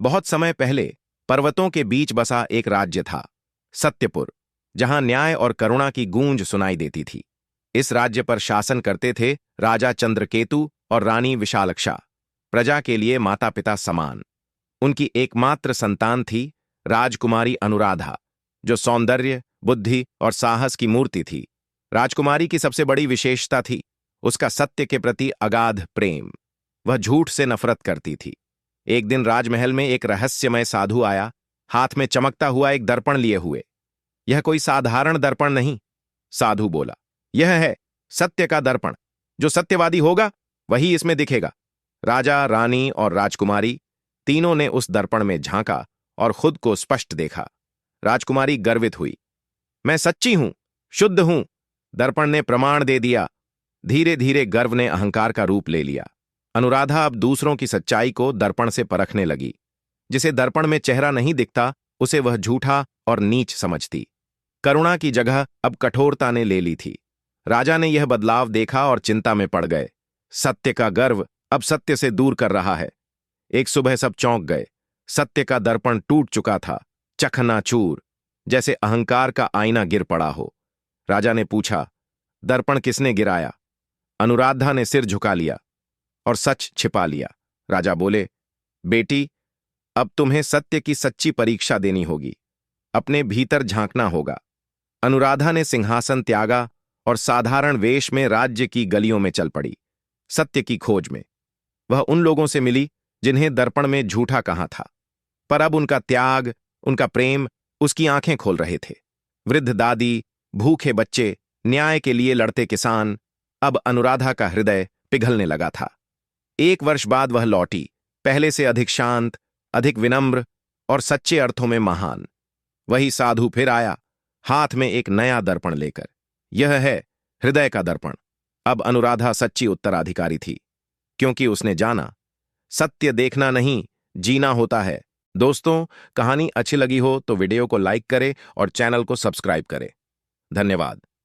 बहुत समय पहले पर्वतों के बीच बसा एक राज्य था, सत्यपुर, जहां न्याय और करुणा की गूंज सुनाई देती थी। इस राज्य पर शासन करते थे राजा चंद्रकेतु और रानी विशालक्षा, प्रजा के लिए माता पिता समान। उनकी एकमात्र संतान थी राजकुमारी अनुराधा, जो सौंदर्य, बुद्धि और साहस की मूर्ति थी। राजकुमारी की सबसे बड़ी विशेषता थी उसका सत्य के प्रति अगाध प्रेम। वह झूठ से नफरत करती थी। एक दिन राजमहल में एक रहस्यमय साधु आया, हाथ में चमकता हुआ एक दर्पण लिए हुए। यह कोई साधारण दर्पण नहीं, साधु बोला, यह है सत्य का दर्पण। जो सत्यवादी होगा वही इसमें दिखेगा। राजा, रानी और राजकुमारी तीनों ने उस दर्पण में झांका और खुद को स्पष्ट देखा। राजकुमारी गर्वित हुई, मैं सच्ची हूं, शुद्ध हूं, दर्पण ने प्रमाण दे दिया। धीरे धीरे गर्व ने अहंकार का रूप ले लिया। अनुराधा अब दूसरों की सच्चाई को दर्पण से परखने लगी। जिसे दर्पण में चेहरा नहीं दिखता, उसे वह झूठा और नीच समझती। करुणा की जगह अब कठोरता ने ले ली थी। राजा ने यह बदलाव देखा और चिंता में पड़ गए। सत्य का गर्व अब सत्य से दूर कर रहा है। एक सुबह सब चौंक गए। सत्य का दर्पण टूट चुका था, चकनाचूर, जैसे अहंकार का आईना गिर पड़ा हो। राजा ने पूछा, दर्पण किसने गिराया? अनुराधा ने सिर झुका लिया और सच छिपा लिया। राजा बोले, बेटी, अब तुम्हें सत्य की सच्ची परीक्षा देनी होगी। अपने भीतर झांकना होगा। अनुराधा ने सिंहासन त्यागा और साधारण वेश में राज्य की गलियों में चल पड़ी, सत्य की खोज में। वह उन लोगों से मिली जिन्हें दर्पण में झूठा कहा था, पर अब उनका त्याग, उनका प्रेम उसकी आंखें खोल रहे थे। वृद्ध दादी, भूखे बच्चे, न्याय के लिए लड़ते किसान। अब अनुराधा का हृदय पिघलने लगा था। 1 वर्ष बाद वह लौटी, पहले से अधिक शांत, अधिक विनम्र और सच्चे अर्थों में महान। वही साधु फिर आया, हाथ में एक नया दर्पण लेकर। यह है हृदय का दर्पण। अब अनुराधा सच्ची उत्तराधिकारी थी, क्योंकि उसने जाना, सत्य देखना नहीं, जीना होता है। दोस्तों, कहानी अच्छी लगी हो तो वीडियो को लाइक करें और चैनल को सब्सक्राइब करें। धन्यवाद।